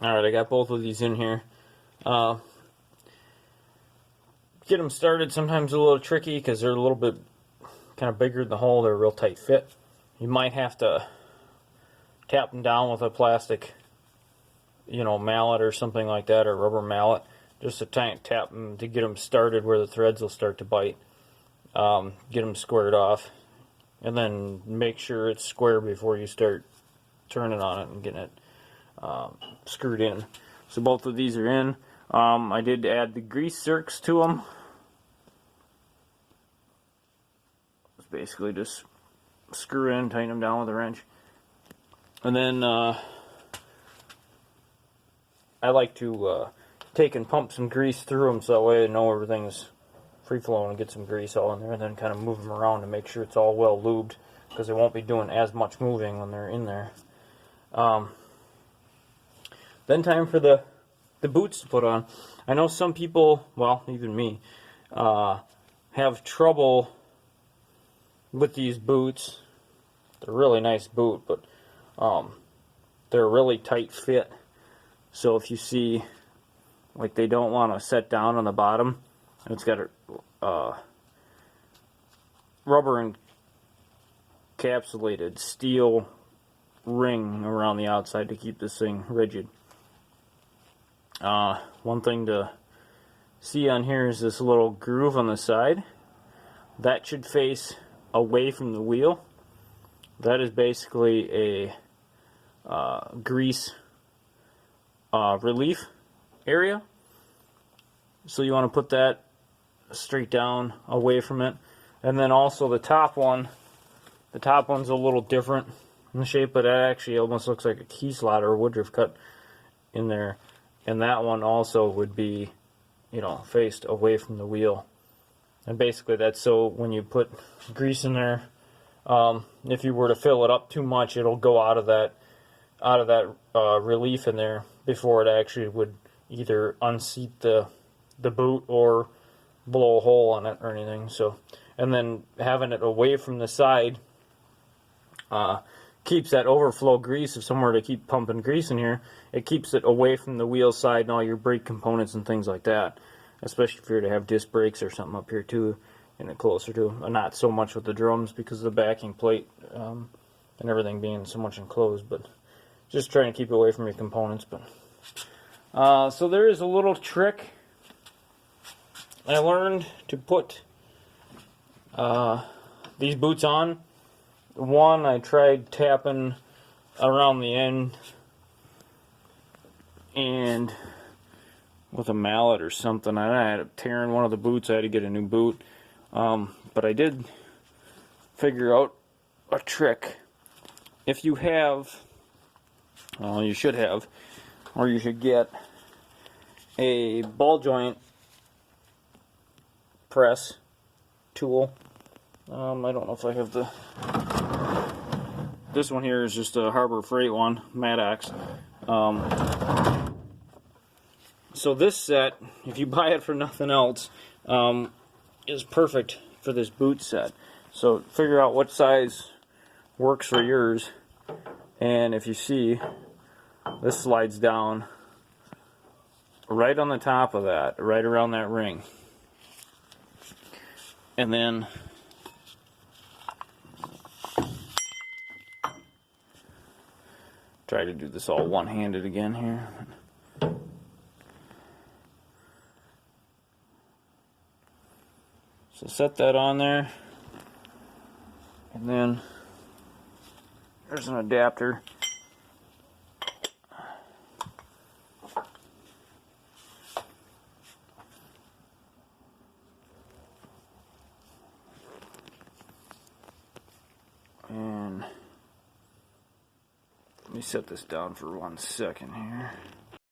Alright, I got both of these in here. Get them started sometimes a little tricky because they're a little bit kind of bigger than the hole. They're a real tight fit. You might have to tap them down with a plastic, mallet or something like that, or rubber mallet, just to tap them to get them started where the threads will start to bite. Get them squared off, and then make sure it's square before you start turning on it and getting it screwed in. So both of these are in. I did add the grease zerks to them. It's basically just screw in, tighten them down with a wrench. And then I like to take and pump some grease through them so that way I know everything's free flowing and get some grease all in there, and then kind of move them around to make sure it's all well lubed, because they won't be doing as much moving when they're in there. Then time for the boots to put on. I know some people, well, even me, have trouble with these boots. They're a really nice boot, but they're a really tight fit. So if you see, like, they don't want to set down on the bottom, and it's got a rubber encapsulated steel ring around the outside to keep this thing rigid. One thing to see on here is this little groove on the side. That should face away from the wheel. That is basically a grease relief area. So you want to put that straight down away from it. And then also the top one's a little different in the shape, but it actually almost looks like a key slot or a woodruff cut in there. And that one also would be, faced away from the wheel. And basically that's so when you put grease in there, if you were to fill it up too much, it'll go out of that relief in there before it actually would either unseat the boot or blow a hole on it or anything. So, and then having it away from the side keeps that overflow grease. If somewhere to keep pumping grease in here, it keeps it away from the wheel side and all your brake components and things like that. Especially if you're to have disc brakes or something up here too, and it closer to. Not so much with the drums because of the backing plate and everything being so much enclosed, but just trying to keep it away from your components. But so there is a little trick I learned to put these boots on. One, I tried tapping around the end and with a mallet or something. I ended up tearing one of the boots. I had to get a new boot. But I did figure out a trick. If you have, well, you should have, or you should get a ball joint press tool. I don't know if I have this one here is just a Harbor Freight one, Maddox. So this set, if you buy it for nothing else, is perfect for this boot set. So figure out what size works for yours, and if you see, this slides down right on the top of that, right around that ring. And then try to do this all one-handed again here. So set that on there, and then there's an adapter. And let me set this down for 1 second here.